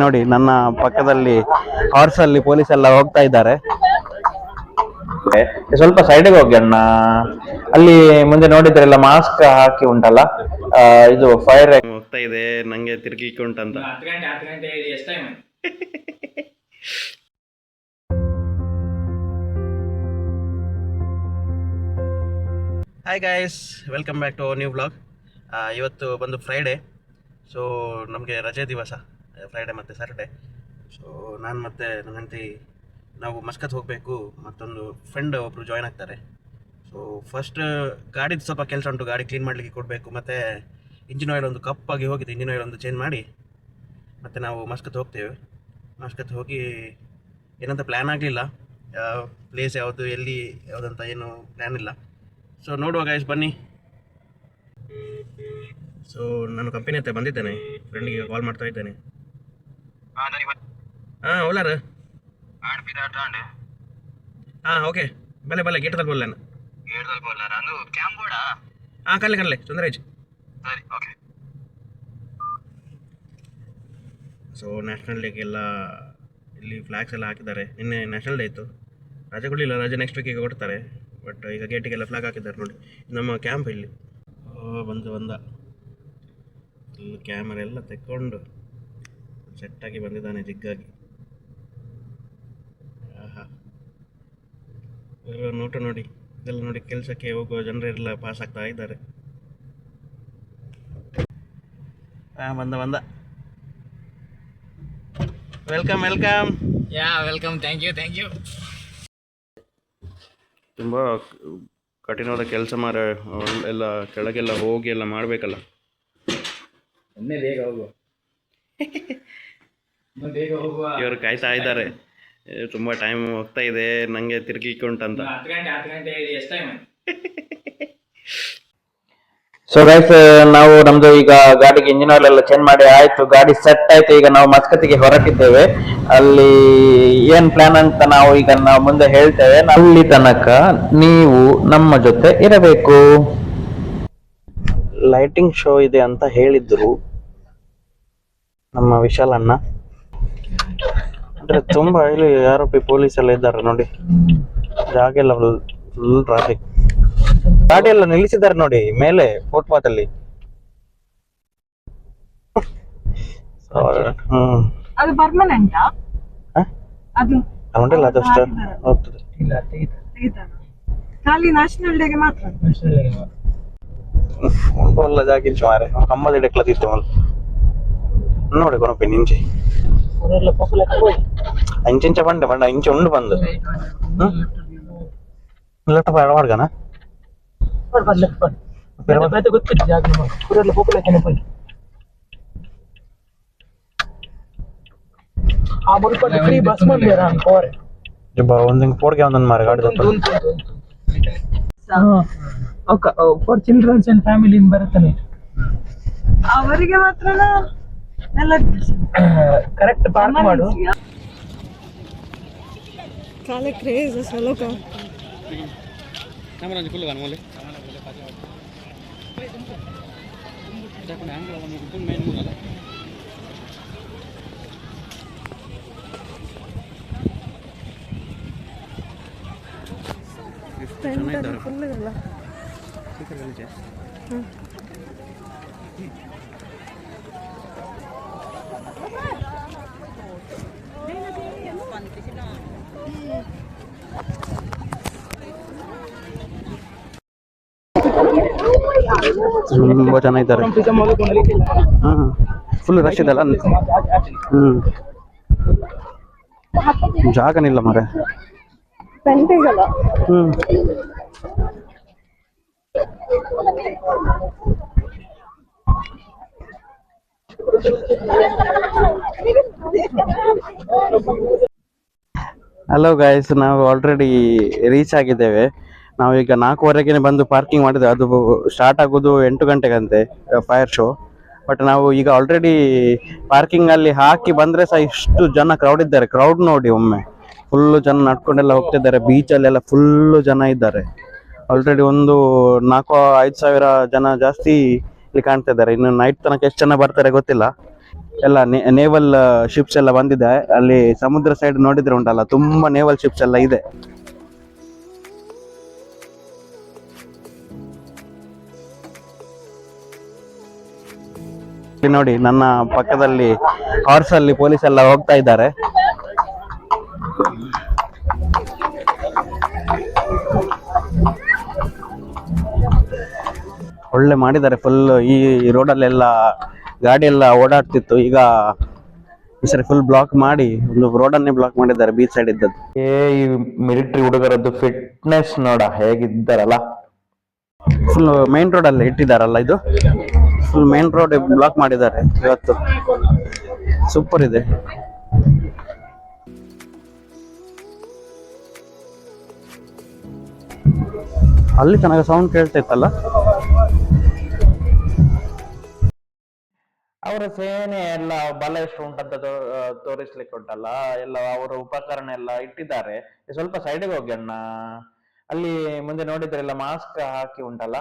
ನೋಡಿ ನನ್ನ ಪಕ್ಕದಲ್ಲಿ ಹಾರ್ಸ್ ಅಲ್ಲಿ ಪೊಲೀಸ್ ಎಲ್ಲ ಹೋಗ್ತಾ ಇದ್ದಾರೆ. ಸ್ವಲ್ಪ ಸೈಡ್ಗೆ ಹೋಗಿ ಅಣ್ಣ. ಅಲ್ಲಿ ಮುಂದೆ ನೋಡಿದ್ರೆಲ್ಲ ಮಾಸ್ಕ್ ಹಾಕಿ ಉಂಟಲ್ಲ, ಇದು ಫೈರ್ ಹೋಗ್ತಾ ಇದೆ, ನಂಗೆ ತಿರ್ಗಿಕ್ಕೆ ಉಂಟಂತ. Hi guys, welcome back to new blog. ಇವತ್ತು ಬಂದು ಫ್ರೈಡೇ, ಸೊ ನಮಗೆ ರಜೆ ದಿವಸ, ಫ್ರೈಡೇ ಮತ್ತು ಸ್ಯಾಟರ್ಡೇ. ಸೊ ನಾನು ಮತ್ತು ನನ್ನ ಹೆಂಡತಿ ನಾವು ಮಸ್ಕತ್ ಹೋಗಬೇಕು. ಮತ್ತೊಂದು ಫ್ರೆಂಡ್ ಒಬ್ಬರು ಜಾಯ್ನ್ ಆಗ್ತಾರೆ. ಸೊ ಫಸ್ಟ್ ಗಾಡಿದು ಸ್ವಲ್ಪ ಕೆಲಸ ಉಂಟು, ಗಾಡಿ ಕ್ಲೀನ್ ಮಾಡಲಿಕ್ಕೆ ಕೊಡಬೇಕು. ಮತ್ತು ಇಂಜಿನ್ ಆಯಿಲ್ ಒಂದು ಕಪ್ಪಾಗಿ ಹೋಗಿದೆ, ಇಂಜಿನ್ ಆಯಿಲ್ ಒಂದು ಚೇಂಜ್ ಮಾಡಿ ಮತ್ತು ನಾವು ಮಸ್ಕತ್ ಹೋಗ್ತೇವೆ. ಮಸ್ಕತ್ ಹೋಗಿ ಏನಂತ ಪ್ಲ್ಯಾನ್ ಆಗಲಿಲ್ಲ, ಪ್ಲೇಸ್ ಯಾವುದು, ಎಲ್ಲಿ ಯಾವುದಂತ ಏನು ಪ್ಲ್ಯಾನ್ ಇಲ್ಲ. ಸೊ ನೋಡುವ ಗಾಯ್ಸ್, ಬನ್ನಿ. ಸೊ ನಾನು ಕಂಪನಿ ಹತ್ರ ಬಂದಿದ್ದೇನೆ, ಫ್ರೆಂಡಿಗೆ ಕಾಲ್ ಮಾಡ್ತಾ ಇದ್ದೇನೆ. ಹಾಂ ಓಲಾರ ಹಾಂ ಓಕೆ ಬಲ್ಲೆ ಬಲ್ಲೆ ಗೇಟ್ ತಲುಪಲ್ಲ ಹಾಂ ಕಲ್ಲೆ ಕಲ್ಲೆ ಸುಂದರೇಜ್. ಸೊ ನ್ಯಾಷನಲ್ ಡೇಗೆಲ್ಲ ಇಲ್ಲಿ ಫ್ಲ್ಯಾಗ್ಸ್ ಎಲ್ಲ ಹಾಕಿದ್ದಾರೆ. ನಿನ್ನೆ ನ್ಯಾಷನಲ್ ಡೇ ಇತ್ತು, ರಜೆ ಕೊಡಲಿಲ್ಲ, ರಜೆ ನೆಕ್ಸ್ಟ್ ವೀಕಿಗೆ ಕೊಡ್ತಾರೆ. ಬಟ್ ಈಗ ಗೇಟಿಗೆಲ್ಲ ಫ್ಲಾಗ್ ಹಾಕಿದ್ದಾರೆ ನೋಡಿ, ನಮ್ಮ ಕ್ಯಾಂಪ್ ಇಲ್ಲಿ. ಬಂದ ಇಲ್ಲಿ ಕ್ಯಾಮರಾ ಎಲ್ಲ ತೆಕ್ಕೊಂಡು ಸೆಟ್ಟಾಗಿ ಬಂದಿದ್ದಾನೆ ಜಿಗ್ಗಾಗಿ. ಆಹಾ, ನೋಟ ನೋಡಿ, ಇದೆಲ್ಲ ನೋಡಿ, ಕೆಲಸಕ್ಕೆ ಹೋಗುವ ಜನರೆಲ್ಲ ಪಾಸ್ ಆಗ್ತಾ ಇದ್ದಾರೆ. ಬಂದ welcome welcome. Welcome, thank you. ತುಂಬ ಕಠಿಣವಾದ ಕೆಲಸ ಮಾರ, ಎಲ್ಲ ಕೆಳಗೆಲ್ಲ ಹೋಗಿ ಎಲ್ಲ ಮಾಡಬೇಕಲ್ಲ. ಇವರು ಕಾಯ್ತಾ ಇದ್ದಾರೆ, ತುಂಬ ಟೈಮ್ ಹೋಗ್ತಾ ಇದೆ, ನನಗೆ ತಿರ್ಗಿಕ್ಕೆ ಉಂಟಂತ. ಸೊ ಗೈಸ್, ನಾವು ನಮ್ದು ಈಗ ಗಾಡಿಗೆ ಇಂಜಿನ್ ಆಯಿಲ್ ಎಲ್ಲ ಚೇಂಜ್ ಮಾಡಿ ಆಯ್ತು, ಗಾಡಿ ಸೆಟ್ ಆಯ್ತು. ಈಗ ನಾವು ಮಸ್ಕತ್ತಿಗೆ ಹೊರಟಿದ್ದೇವೆ. ಅಲ್ಲಿ ಏನ್ ಪ್ಲಾನ್ ಅಂತ ನಾವು ಮುಂದೆ ಹೇಳ್ತೇವೆ. ಅಲ್ಲಿ ತನಕ ನೀವು ನಮ್ಮ ಜೊತೆ ಇರಬೇಕು. ಲೈಟಿಂಗ್ ಶೋ ಇದೆ ಅಂತ ಹೇಳಿದ್ರು ನಮ್ಮ ವಿಶಾಲ್ ಅಣ್ಣ. ಅಂದ್ರೆ ತುಂಬಾ ಇಲ್ಲಿ ಆರೋಪಿ ಪೊಲೀಸ್ ಎಲ್ಲ ಇದ್ದಾರೆ ನೋಡಿ, ಜಾಗ ಎಲ್ಲ ಫುಲ್ ಟ್ರಾಫಿಕ್. ಗಾಡಿ ಎಲ್ಲ ನಿಲ್ಲಿಸಿದ್ದಾರೆ ನೋಡಿ ಮೇಲೆ ಫುಟ್ಪಾತ್ ಅಲ್ಲಿ. ಅದು ಪರ್ಮನೆಂಟ್ ಅದು ಉಂಟಲ್ಲ, ಅದಷ್ಟು ಹೋಗ್ತದೆ. ಖಾಲಿ ನ್ಯಾಷನಲ್ ಡೇಗೆ ಮಾತ್ರ. ಒಳ್ಳೆ ಜಾಗ ಮಾರೆ, ಕಮ್ಮದ ಇಡಕ್ಲತ್ತಿತ್ತು ನೋಡಿ ಕೊನಪಿ ನಿಂಚೆ ಇಂಚ ಬಂಡೆ ಬಂಡ ಇಂಚ ಉಂಡು ಬಂದು ಲೆಫ್ಟ್ ಮಾಡ್ಗನ ಒಂದ್ ಪೋಡ್ಗೆ ಒಂದೊಂದು ಮಾರ ಗಾಡಿ ಫಾರ್ ಚಿಲ್ಡ್ರನ್ಸ್ ಅಂಡ್ ಫ್ಯಾಮಿಲಿ ಬರುತ್ತಾನೆ, ಅವರಿಗೆ ಮಾತ್ರ ಎಲ್ಲ ಕರೆಕ್ಟ್ ಪಾರ್ಕ್ ಮಾಡು. ಕಾಲೆ ಕ್ರೇಜ್ ಸಲೋಕ ಫುಲ್ ಇದಲ್ಲ. ತುಂಬಾ ಜನ ಇದ್ದಾರೆ, ಫುಲ್ ರಶ್ ಇದೆಲ್ಲ. ಜಾಗನಿಲ್ಲ ಮರೆ. ಹಲೋ ಗೈಸ್, ನಾವು ಆಲ್ರೆಡಿ ರೀಚ್ ಆಗಿದ್ದೇವೆ. ನಾವೀಗ 4:15ಗೆ ಬಂದು ಪಾರ್ಕಿಂಗ್ ಮಾಡಿದ್ವಿ. ಅದು ಸ್ಟಾರ್ಟ್ ಆಗೋದು 8 ಗಂಟೆಗಂತೆ ಫೈರ್ ಶೋ. ಬಟ್ ನಾವು ಈಗ ಆಲ್ರೆಡಿ ಪಾರ್ಕಿಂಗ್ ಅಲ್ಲಿ ಹಾಕಿ ಬಂದ್ರೆ ಸಹ ಇಷ್ಟು ಜನ ಕ್ರೌಡ್ ಇದ್ದಾರೆ. ಕ್ರೌಡ್ ನೋಡಿ ಒಮ್ಮೆ, ಫುಲ್ಲು ಜನ ನಡ್ಕೊಂಡೆಲ್ಲ ಹೋಗ್ತಿದ್ದಾರೆ. ಬೀಚಲ್ಲೆಲ್ಲ ಫುಲ್ಲು ಜನ ಇದ್ದಾರೆ. ಆಲ್ರೆಡಿ ಒಂದು 4-5 ಸಾವಿರ ಜನ ಜಾಸ್ತಿ ಇಲ್ಲಿ ಕಾಣ್ತಾ ಇದ್ದಾರೆ. ಇನ್ನು ನೈಟ್ ತನಕ ಎಷ್ಟು ಜನ ಬರ್ತಾರೆ ಗೊತ್ತಿಲ್ಲ. ಎಲ್ಲ ನೇವಲ್ ಶಿಪ್ಸ್ ಎಲ್ಲ ಬಂದಿದೆ. ಅಲ್ಲಿ ಸಮುದ್ರ ಸೈಡ್ ನೋಡಿದ್ರೆ ಉಂಟಲ್ಲ, ತುಂಬಾ ನೇವಲ್ ಶಿಪ್ಸ್ ಎಲ್ಲ ಇದೆ. ಇಲ್ಲಿ ನೋಡಿ, ನನ್ನ ಪಕ್ಕದಲ್ಲಿ ಹಾರ್ಸ್ ಅಲ್ಲಿ ಪೊಲೀಸ್ ಎಲ್ಲ ಹೋಗ್ತಾ ಇದ್ದಾರೆ. ಒಳ್ಳೆ ಮಾಡಿದ್ದಾರೆ ಫುಲ್. ಈ ರೋಡಲ್ಲೆಲ್ಲ ಗಾಡಿ ಎಲ್ಲ ಓಡಾಡ್ತಿತ್ತು, ಈಗ ಈ ಸರಿ ಫುಲ್ ಬ್ಲಾಕ್ ಮಾಡಿ ಒಂದು ರೋಡನ್ನೇ ಬ್ಲಾಕ್ ಮಾಡಿದ್ದಾರೆ ಬೀಚ್ ಸೈಡ್ ಇದ್ದದ್ದು. ಈ ಮಿಲಿಟರಿ ಹುಡುಗರದ್ದು ಫಿಟ್ನೆಸ್ ನೋಡ ಹೇಗಿದ್ದಾರಲ್ಲ. ಫುಲ್ ಮೇನ್ ರೋಡ್ ಅಲ್ಲಿ ಇಟ್ಟಿದ್ದಾರಲ್ಲ, ಇದು ಫುಲ್ ಮೇನ್ ರೋಡ್ ಬ್ಲಾಕ್ ಮಾಡಿದ್ದಾರೆ ಇವತ್ತು. ಸೂಪರ್ ಇದೆ. ಅಲ್ಲಿ ತನಕ ಸೌಂಡ್ ಕೇಳ್ತಾ ಇತ್ತಲ್ಲ. ಅವರ ಸೇನೆ ಎಲ್ಲ ಬಲ ಎಷ್ಟು ಉಂಟಂತ ತೋರಿಸ್ಲಿಕ್ಕೆ ಉಂಟಲ್ಲ, ಎಲ್ಲ ಅವರ ಉಪಕರಣ ಎಲ್ಲ ಇಟ್ಟಿದ್ದಾರೆ. ಸ್ವಲ್ಪ ಸೈಡಿಗೆ ಹೋಗಿ ಅಣ್ಣ. ಅಲ್ಲಿ ಮುಂದೆ ನೋಡಿದ್ರೆಲ್ಲ ಮಾಸ್ಕ್ ಹಾಕಿ ಉಂಟಲ್ಲ,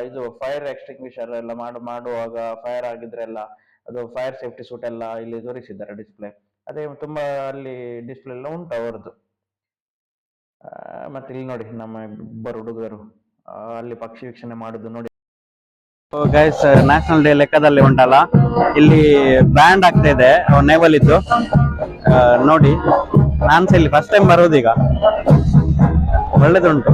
ಇದು ಫೈರ್ ಎಕ್ಸ್ಟಿಂಗ್ವಿಷರ್ ಎಲ್ಲ ಮಾಡುವಾಗ ಫೈರ್ ಆಗಿದ್ರೆಲ್ಲ ಅದು ಫೈರ್ ಸೇಫ್ಟಿ ಸೂಟ್ ಎಲ್ಲ ಇಲ್ಲಿ ತೋರಿಸಿದ್ದಾರೆ ಡಿಸ್ಪ್ಲೇ. ಅದೇ ತುಂಬಾ ಅಲ್ಲಿ ಡಿಸ್ಪ್ಲೇ ಎಲ್ಲ ಉಂಟು ಅವರದ್ದು. ಮತ್ತೆ ಇಲ್ಲಿ ನೋಡಿ ನಮ್ಮ ಇಬ್ಬರು ಹುಡುಗರು ಅಲ್ಲಿ ಪಕ್ಷಿ ವೀಕ್ಷಣೆ ಮಾಡುದು ನೋಡಿ. ಗೈಸ್, ನ್ಯಾಷನಲ್ ಡೇ ಲೆಕ್ಕದಲ್ಲಿ ಉಂಟಲ್ಲ, ಇಲ್ಲಿ ಬ್ಯಾಂಡ್ ಆಗ್ತಾ ಇದೆ ನೇವಲ್ ಇದ್ದು. ನೋಡಿ, ನಾನ್ಸ ಇಲ್ಲಿ ಫಸ್ಟ್ ಟೈಮ್ ಬರೋದೀಗ. ಒಳ್ಳೇದುಂಟು.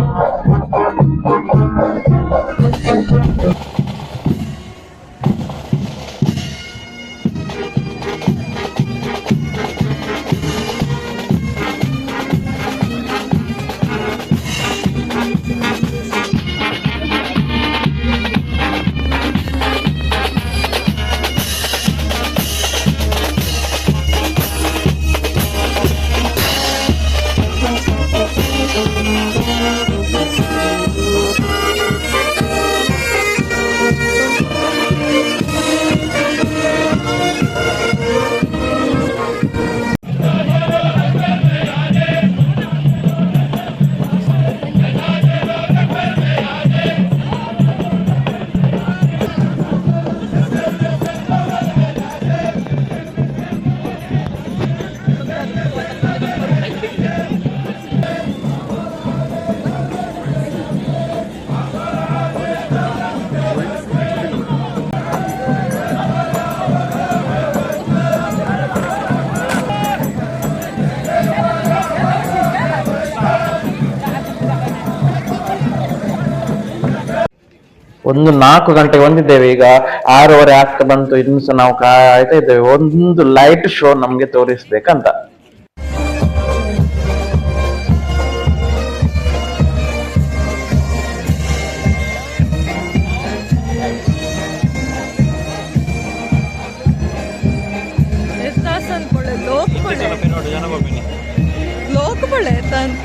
ಒಂದು 4 ಗಂಟೆಗೆ ಬಂದಿದ್ದೇವೆ, ಈಗ 6:30 ಆಗ್ತಾ ಬಂತು. ಇನ್ನು ಸಹ ನಾವು ಕಾಯ್ತಾ ಇದ್ದೇವೆ ಒಂದು ಲೈಟ್ ಶೋ ನಮ್ಗೆ ತೋರಿಸ್ಬೇಕಂತ. ಲೋಕಪಳೆ ಅಂತ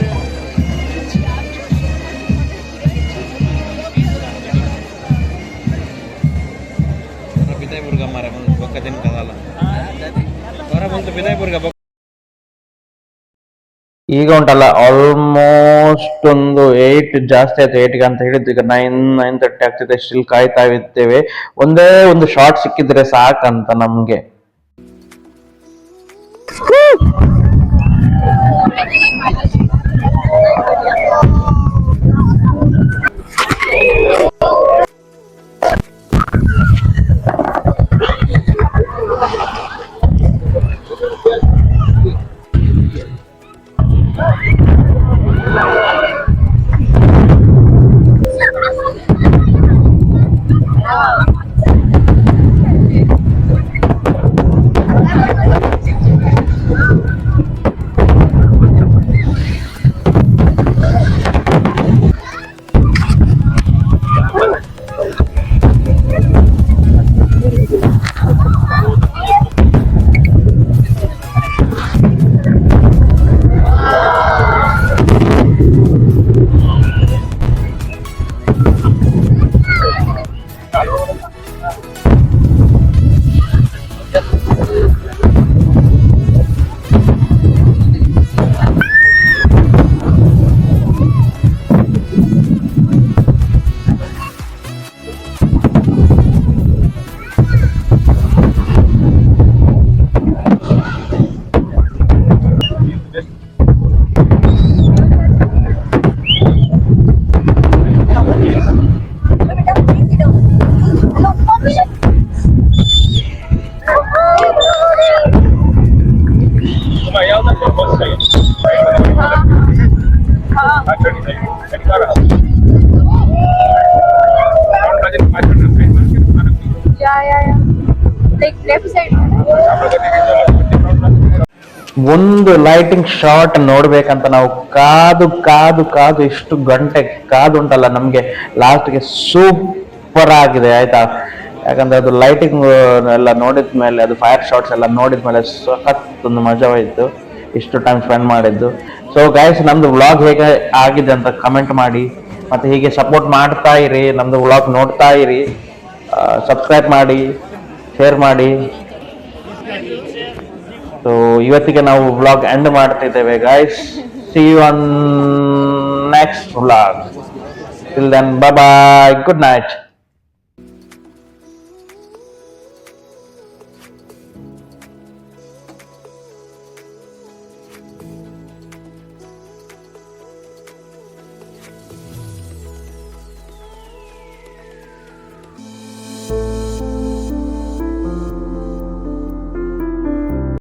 ಈಗ ಉಂಟಲ್ಲ ಆಲ್ಮೋಸ್ಟ್ ಒಂದು 8 ಜಾಸ್ತಿ ಆಯ್ತು. 8 ಅಂತ ಹೇಳಿದ್ದು, ಈಗ 9:30 ಆಗ್ತಿದೆ. ಸ್ಟಿಲ್ ಕಾಯ್ತಾ ಇದ್ದೇವೆ. ಒಂದೇ ಒಂದು ಶಾರ್ಟ್ ಸಿಕ್ಕಿದ್ರೆ ಸಾಕಂತ ನಮ್ಗೆ. ಲೆಫ್ಟ್ ಸೈಡ್ ಒಂದು ಲೈಟಿಂಗ್ ಶಾಟ್ ನೋಡ್ಬೇಕಂತ ನಾವು ಕಾದು ಕಾದು ಕಾದು ಇಷ್ಟು ಗಂಟೆ ಕಾದು ಉಂಟಲ್ಲ, ನಮ್ಗೆ ಲಾಸ್ಟ್ಗೆ ಸೂಪರ್ ಆಗಿದೆ ಆಯ್ತಾ. ಯಾಕಂದ್ರೆ ಅದು ಲೈಟಿಂಗ್ ಎಲ್ಲ ನೋಡಿದ್ಮೇಲೆ, ಅದು ಫೈರ್ ಶಾಟ್ಸ್ ಎಲ್ಲ ನೋಡಿದ್ಮೇಲೆ ಸಖತ್ ಒಂದು ಮಜವಾಯಿತು ಇಷ್ಟು ಟೈಮ್ ಸ್ಪೆಂಡ್ ಮಾಡಿದ್ದು. ಸೊ ಗೈಸ್, ನಮ್ದು ವ್ಲಾಗ್ ಹೇಗೆ ಆಗಿದೆ ಅಂತ ಕಮೆಂಟ್ ಮಾಡಿ, ಮತ್ತೆ ಹೀಗೆ ಸಪೋರ್ಟ್ ಮಾಡ್ತಾ ಇರಿ, ನಮ್ದು ವ್ಲಾಗ್ ನೋಡ್ತಾ ಇರಿ, ಸಬ್ಸ್ಕ್ರೈಬ್ ಮಾಡಿ, ಶೇರ್ ಮಾಡಿ. ಸೊ ಇವತ್ತಿಗೆ ನಾವು ವ್ಲಾಗ್ ಎಂಡ್ ಮಾಡ್ತಿದ್ದೇವೆ guys. See you on next vlog. Till then, bye bye, good night.